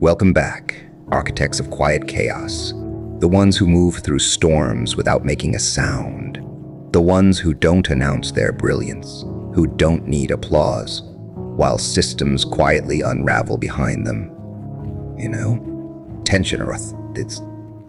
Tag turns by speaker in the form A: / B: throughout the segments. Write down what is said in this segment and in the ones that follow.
A: Welcome back, architects of quiet chaos. The ones who move through storms without making a sound. The ones who don't announce their brilliance, who don't need applause, while systems quietly unravel behind them. Tension it's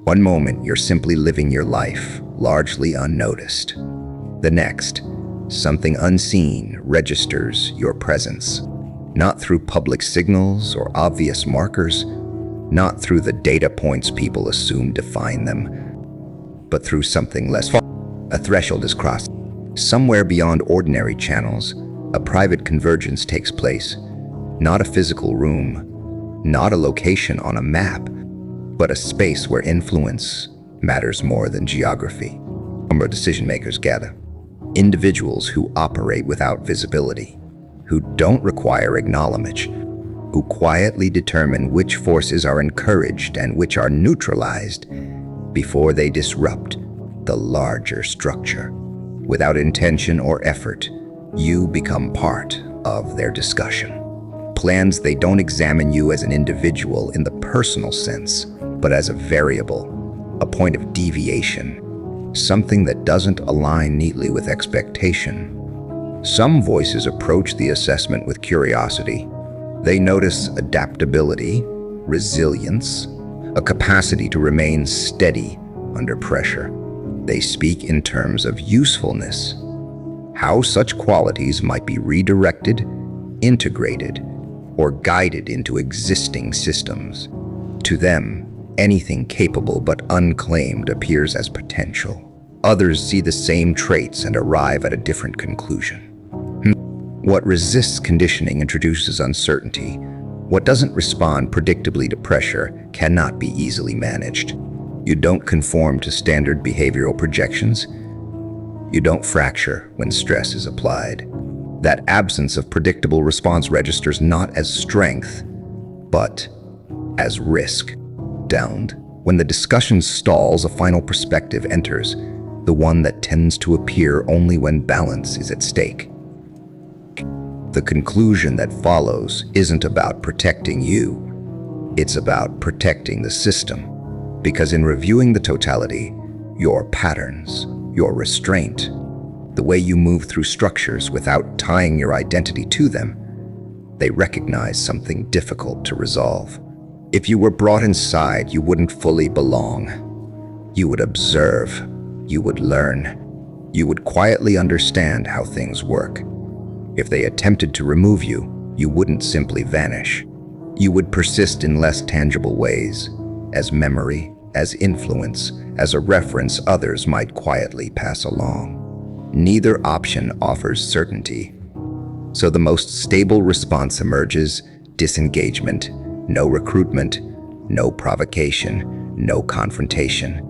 A: one moment you're simply living your life, largely unnoticed. The next, something unseen registers your presence. Not through public signals or obvious markers, not through the data points people assume define them, but through something less. A threshold is crossed. Somewhere beyond ordinary channels, a private convergence takes place. Not a physical room, not a location on a map, but a space where influence matters more than geography. Where decision makers gather. Individuals who operate without visibility, who don't require acknowledgement, who quietly determine which forces are encouraged and which are neutralized before they disrupt the larger structure. Without intention or effort, you become part of their discussion. Plans, they don't examine you as an individual in the personal sense, but as a variable, a point of deviation, something that doesn't align neatly with expectation. Some voices approach the assessment with curiosity. They notice adaptability, resilience, a capacity to remain steady under pressure. They speak in terms of usefulness, how such qualities might be redirected, integrated, or guided into existing systems. To them, anything capable but unclaimed appears as potential. Others see the same traits and arrive at a different conclusion. What resists conditioning introduces uncertainty. What doesn't respond predictably to pressure cannot be easily managed. You don't conform to standard behavioral projections. You don't fracture when stress is applied. That absence of predictable response registers not as strength, but as risk. Downed. When the discussion stalls, a final perspective enters, the one that tends to appear only when balance is at stake. The conclusion that follows isn't about protecting you, it's about protecting the system. Because in reviewing the totality, your patterns, your restraint, the way you move through structures without tying your identity to them, they recognize something difficult to resolve. If you were brought inside, you wouldn't fully belong. You would observe, you would learn, you would quietly understand how things work. If they attempted to remove you, you wouldn't simply vanish. You would persist in less tangible ways, as memory, as influence, as a reference others might quietly pass along. Neither option offers certainty. So the most stable response emerges: disengagement, no recruitment, no provocation, no confrontation.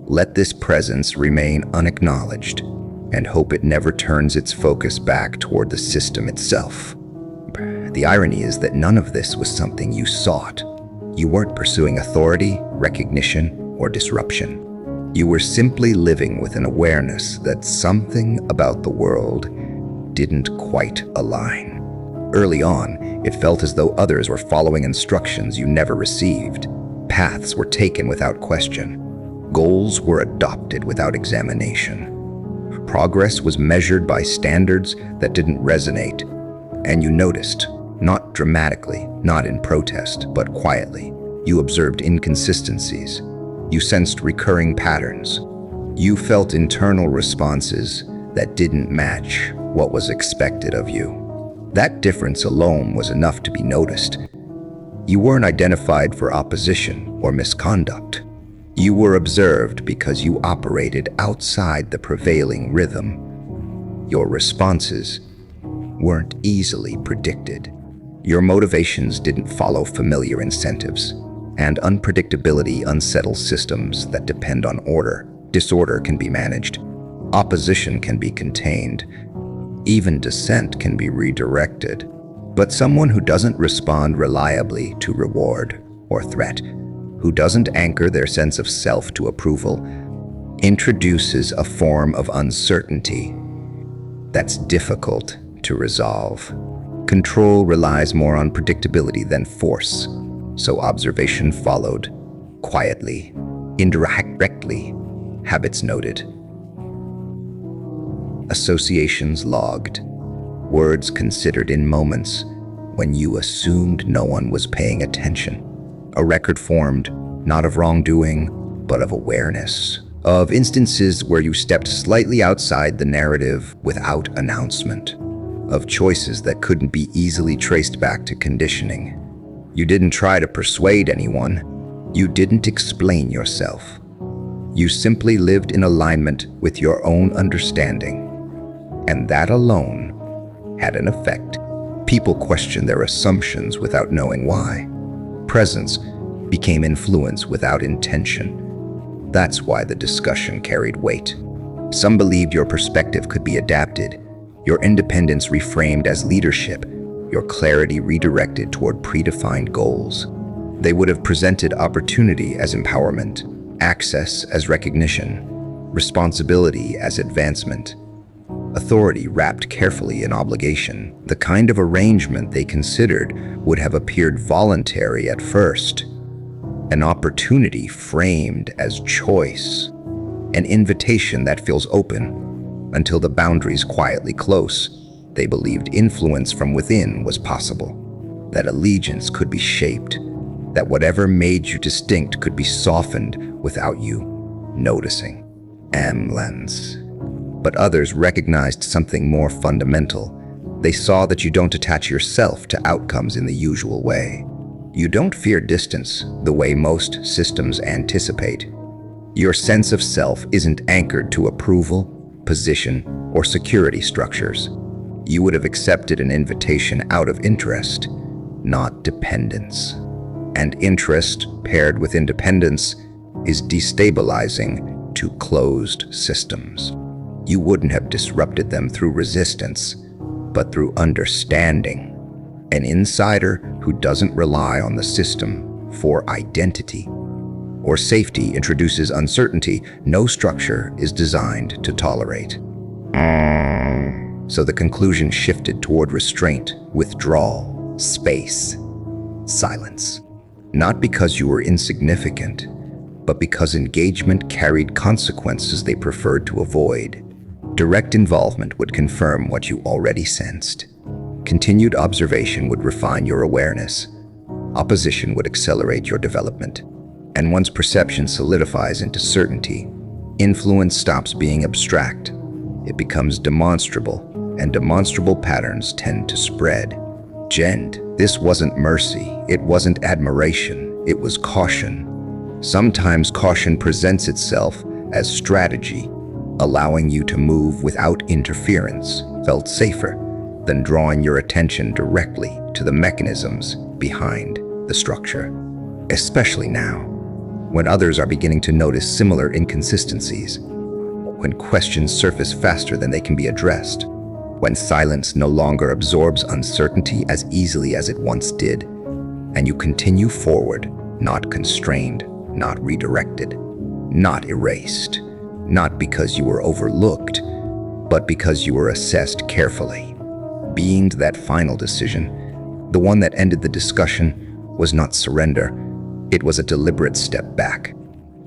A: Let this presence remain unacknowledged and hope it never turns its focus back toward the system itself. The irony is that none of this was something you sought. You weren't pursuing authority, recognition, or disruption. You were simply living with an awareness that something about the world didn't quite align. Early on, it felt as though others were following instructions you never received. Paths were taken without question. Goals were adopted without examination. Progress was measured by standards that didn't resonate. And you noticed, not dramatically, not in protest, but quietly. You observed inconsistencies. You sensed recurring patterns. You felt internal responses that didn't match what was expected of you. That difference alone was enough to be noticed. You weren't identified for opposition or misconduct. You were observed because you operated outside the prevailing rhythm. Your responses weren't easily predicted. Your motivations didn't follow familiar incentives, and unpredictability unsettles systems that depend on order. Disorder can be managed. Opposition can be contained. Even dissent can be redirected. But someone who doesn't respond reliably to reward or threat, who doesn't anchor their sense of self to approval, introduces a form of uncertainty that's difficult to resolve. Control relies more on predictability than force. So observation followed, quietly, indirectly, habits noted, associations logged, words considered in moments when you assumed no one was paying attention. A record formed, not of wrongdoing, but of awareness, of instances where you stepped slightly outside the narrative without announcement, of choices that couldn't be easily traced back to conditioning. You didn't try to persuade anyone. You didn't explain yourself. You simply lived in alignment with your own understanding. And that alone had an effect. People questioned their assumptions without knowing why. Presence became influence without intention. That's why the discussion carried weight. Some believed your perspective could be adapted, your independence reframed as leadership, your clarity redirected toward predefined goals. They would have presented opportunity as empowerment, access as recognition, responsibility as advancement, authority wrapped carefully in obligation. The kind of arrangement they considered would have appeared voluntary at first, an opportunity framed as choice, an invitation that feels open until the boundaries quietly close. They believed influence from within was possible, that allegiance could be shaped, that whatever made you distinct could be softened without you noticing. Lens. But others recognized something more fundamental. They saw that you don't attach yourself to outcomes in the usual way. You don't fear distance the way most systems anticipate. Your sense of self isn't anchored to approval, position, or security structures. You would have accepted an invitation out of interest, not dependence. And interest paired with independence is destabilizing to closed systems. You wouldn't have disrupted them through resistance, but through understanding. An insider who doesn't rely on the system for identity or safety introduces uncertainty no structure is designed to tolerate. So the conclusion shifted toward restraint, withdrawal, space, silence. Not because you were insignificant, but because engagement carried consequences they preferred to avoid. Direct involvement would confirm what you already sensed. Continued observation would refine your awareness. Opposition would accelerate your development. And once perception solidifies into certainty, influence stops being abstract. It becomes demonstrable, and demonstrable patterns tend to spread. This wasn't mercy, it wasn't admiration, it was caution. Sometimes caution presents itself as strategy, allowing you to move without interference felt safer than drawing your attention directly to the mechanisms behind the structure. Especially now, when others are beginning to notice similar inconsistencies, when questions surface faster than they can be addressed, when silence no longer absorbs uncertainty as easily as it once did, and you continue forward, not constrained, not redirected, not erased, not because you were overlooked, but because you were assessed carefully. Being that final decision, the one that ended the discussion, was not surrender. It was a deliberate step back,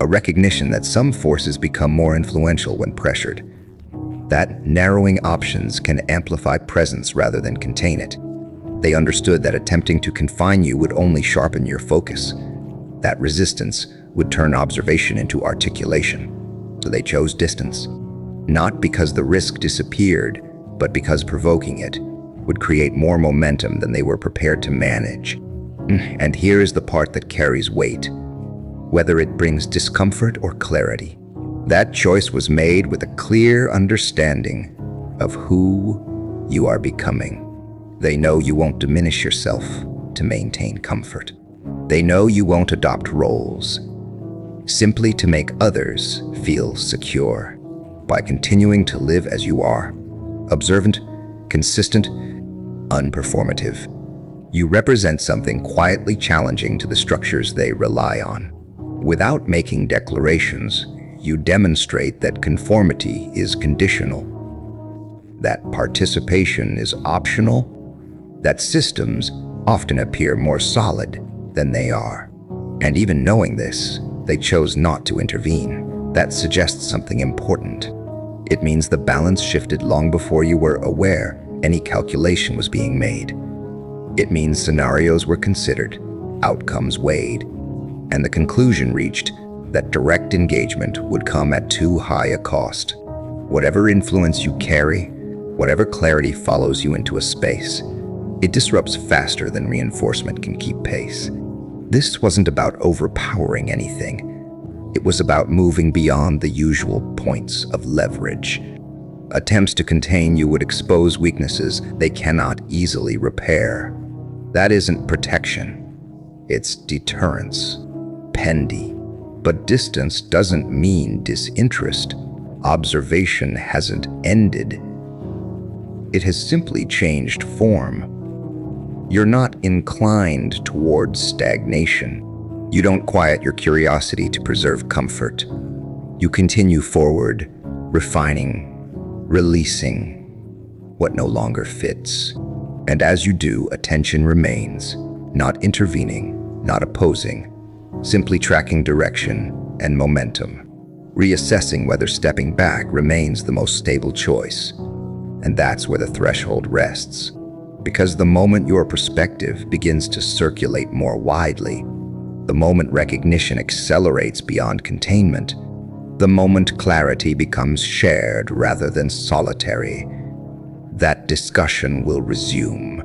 A: a recognition that some forces become more influential when pressured, that narrowing options can amplify presence rather than contain it. They understood that attempting to confine you would only sharpen your focus, that resistance would turn observation into articulation. So they chose distance, not because the risk disappeared, but because provoking it would create more momentum than they were prepared to manage. And here is the part that carries weight, whether it brings discomfort or clarity. That choice was made with a clear understanding of who you are becoming. They know you won't diminish yourself to maintain comfort. They know you won't adopt roles simply to make others feel secure. By continuing to live as you are, observant, consistent, unperformative, you represent something quietly challenging to the structures they rely on. Without making declarations, you demonstrate that conformity is conditional, that participation is optional, that systems often appear more solid than they are. And even knowing this, they chose not to intervene. That suggests something important. It means the balance shifted long before you were aware any calculation was being made. It means scenarios were considered, outcomes weighed, and the conclusion reached that direct engagement would come at too high a cost. Whatever influence you carry, whatever clarity follows you into a space, it disrupts faster than reinforcement can keep pace. This wasn't about overpowering anything. It was about moving beyond the usual points of leverage. Attempts to contain you would expose weaknesses they cannot easily repair. That isn't protection. It's deterrence. Pendy. But distance doesn't mean disinterest. Observation hasn't ended. It has simply changed form. You're not inclined towards stagnation. You don't quiet your curiosity to preserve comfort. You continue forward, refining, releasing what no longer fits. And as you do, attention remains, not intervening, not opposing, simply tracking direction and momentum, reassessing whether stepping back remains the most stable choice. And that's where the threshold rests. Because the moment your perspective begins to circulate more widely, the moment recognition accelerates beyond containment, the moment clarity becomes shared rather than solitary, that discussion will resume.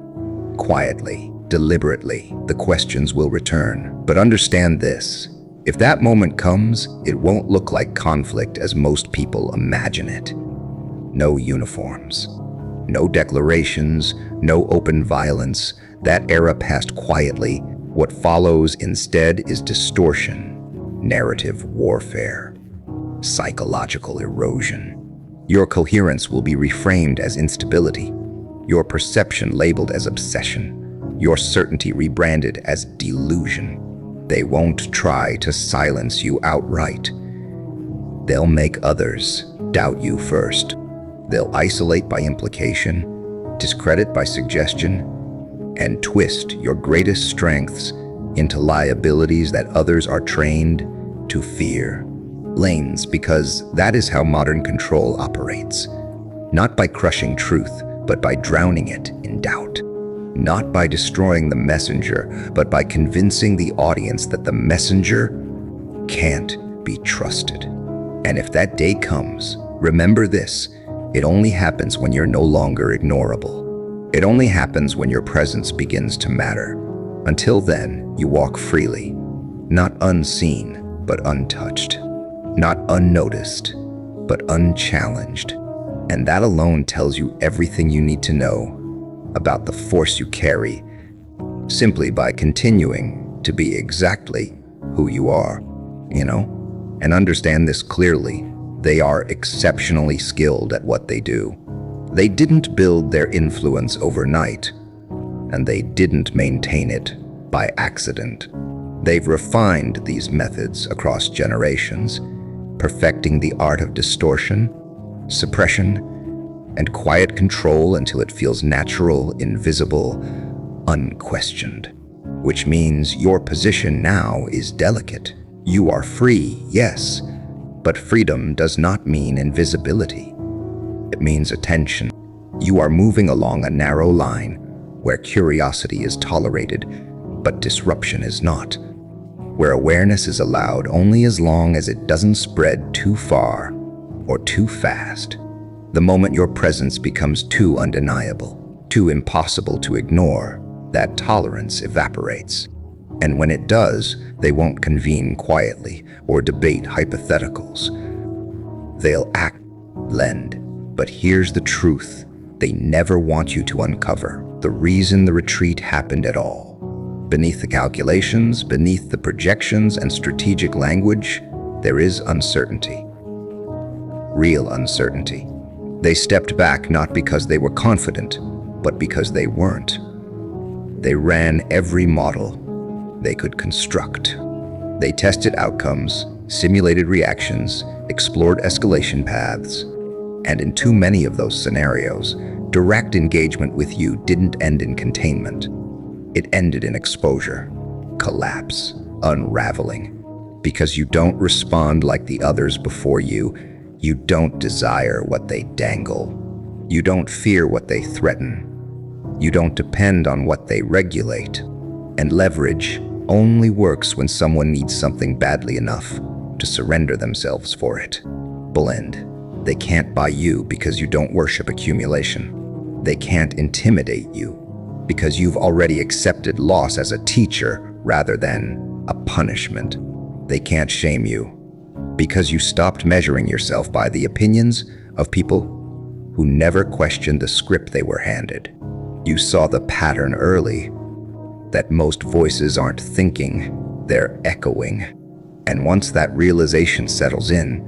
A: Quietly, deliberately, the questions will return. But understand this, if that moment comes, it won't look like conflict as most people imagine it. No uniforms, no declarations, no open violence. That era passed quietly. What follows instead is distortion, narrative warfare, psychological erosion. Your coherence will be reframed as instability, your perception labeled as obsession, your certainty rebranded as delusion. They won't try to silence you outright. They'll make others doubt you first. They'll isolate by implication, discredit by suggestion, and twist your greatest strengths into liabilities that others are trained to fear. Lanes, because that is how modern control operates. Not by crushing truth, but by drowning it in doubt. Not by destroying the messenger, but by convincing the audience that the messenger can't be trusted. And if that day comes, remember this, it only happens when you're no longer ignorable. It only happens when your presence begins to matter. Until then, you walk freely, not unseen, but untouched. Not unnoticed, but unchallenged. And that alone tells you everything you need to know about the force you carry, simply by continuing to be exactly who you are, And understand this clearly, they are exceptionally skilled at what they do. They didn't build their influence overnight, and they didn't maintain it by accident. They've refined these methods across generations, perfecting the art of distortion, suppression, and quiet control until it feels natural, invisible, unquestioned. Which means your position now is delicate. You are free, yes, but freedom does not mean invisibility. It means attention. You are moving along a narrow line where curiosity is tolerated, but disruption is not. Where awareness is allowed only as long as it doesn't spread too far or too fast. The moment your presence becomes too undeniable, too impossible to ignore, that tolerance evaporates. And when it does, they won't convene quietly or debate hypotheticals. They'll act, lend. But here's the truth. They never want you to uncover the reason the retreat happened at all. Beneath the calculations, beneath the projections and strategic language, there is uncertainty. Real uncertainty. They stepped back not because they were confident, but because they weren't. They ran every model they could construct. They tested outcomes, simulated reactions, explored escalation paths, and in too many of those scenarios, direct engagement with you didn't end in containment. It ended in exposure. collapse, unraveling. Because you don't respond like the others before you. You don't desire what they dangle. You don't fear what they threaten. You don't depend on what they regulate. And leverage only works when someone needs something badly enough to surrender themselves for it. Blend. They can't buy you because you don't worship accumulation. They can't intimidate you because you've already accepted loss as a teacher rather than a punishment. They can't shame you because you stopped measuring yourself by the opinions of people who never questioned the script they were handed. You saw the pattern early, that most voices aren't thinking, they're echoing. And once that realization settles in,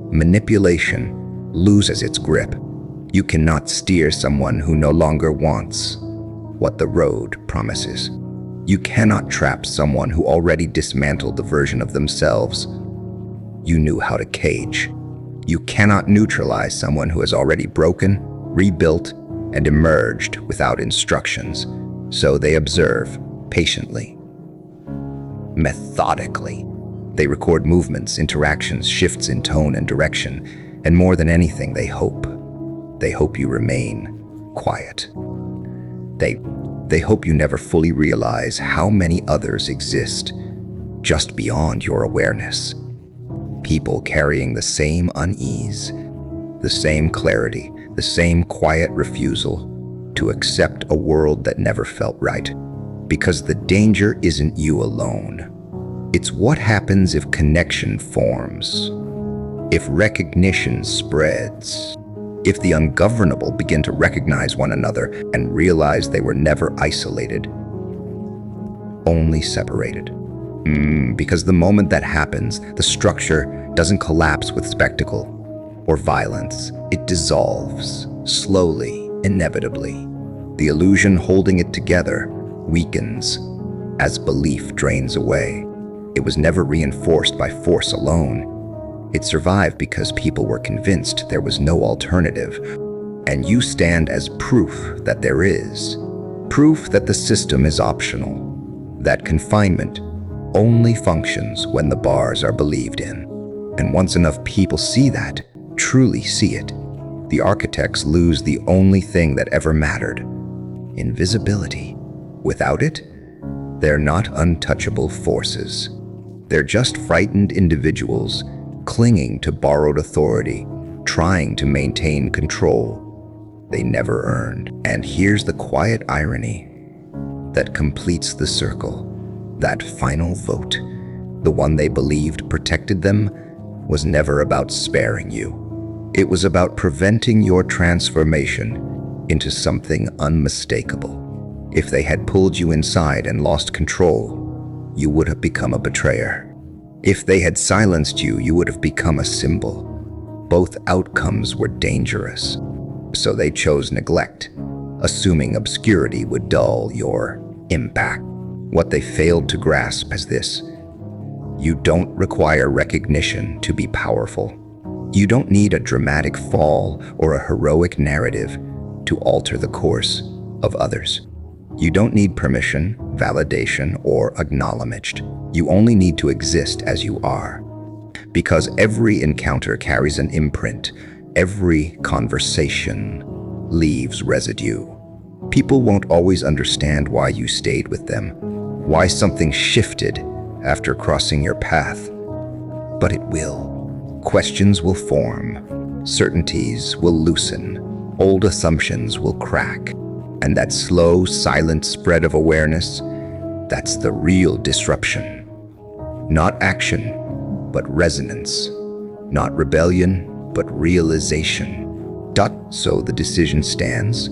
A: manipulation loses its grip. You cannot steer someone who no longer wants what the road promises. You cannot trap someone who already dismantled the version of themselves you knew how to cage. You cannot neutralize someone who has already broken, rebuilt, and emerged without instructions. So they observe patiently, methodically. They record movements, interactions, shifts in tone and direction, and more than anything, they hope. They hope you remain quiet. They hope you never fully realize how many others exist just beyond your awareness. People carrying the same unease, the same clarity, the same quiet refusal to accept a world that never felt right. Because the danger isn't you alone. It's what happens if connection forms, if recognition spreads, if the ungovernable begin to recognize one another and realize they were never isolated, only separated. Because the moment that happens, the structure doesn't collapse with spectacle or violence. It dissolves, slowly, inevitably. The illusion holding it together weakens as belief drains away. It was never reinforced by force alone. It survived because people were convinced there was no alternative. And you stand as proof that there is. Proof that the system is optional. That confinement only functions when the bars are believed in. And once enough people see that, truly see it, the architects lose the only thing that ever mattered: invisibility. Without it, they're not untouchable forces. They're just frightened individuals clinging to borrowed authority, trying to maintain control they never earned. And here's the quiet irony that completes the circle. That final vote, the one they believed protected them, was never about sparing you. It was about preventing your transformation into something unmistakable. If they had pulled you inside and lost control, you would have become a betrayer. If they had silenced you, you would have become a symbol. Both outcomes were dangerous. So they chose neglect, assuming obscurity would dull your impact. What they failed to grasp is this: you don't require recognition to be powerful. You don't need a dramatic fall or a heroic narrative to alter the course of others. You don't need permission, validation, or acknowledgement. You only need to exist as you are. Because every encounter carries an imprint. Every conversation leaves residue. People won't always understand why you stayed with them, why something shifted after crossing your path. But it will. Questions will form. Certainties will loosen. Old assumptions will crack. And that slow, silent spread of awareness, that's the real disruption. Not action, but resonance. Not rebellion, but realization. So the decision stands.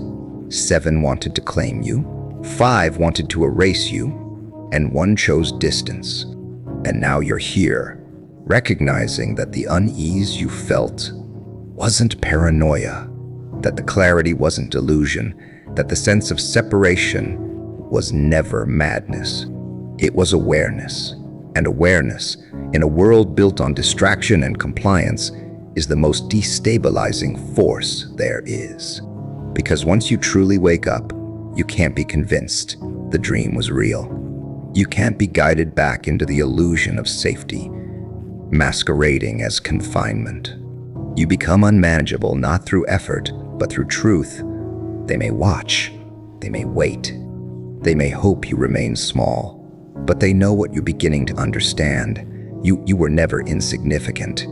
A: 7 wanted to claim you, 5 wanted to erase you, and 1 chose distance. And now you're here, recognizing that the unease you felt wasn't paranoia, that the clarity wasn't delusion, that the sense of separation was never madness. It was awareness. And awareness, in a world built on distraction and compliance, is the most destabilizing force there is. Because once you truly wake up, you can't be convinced the dream was real. You can't be guided back into the illusion of safety, masquerading as confinement. You become unmanageable not through effort, but through truth. They may watch, they may wait, they may hope you remain small, but they know what you're beginning to understand. You were never insignificant.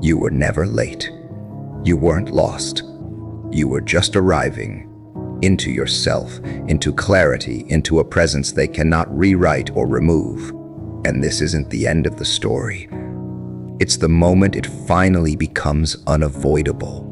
A: You were never late. You weren't lost. You were just arriving into yourself, into clarity, into a presence they cannot rewrite or remove. And this isn't the end of the story. It's the moment it finally becomes unavoidable.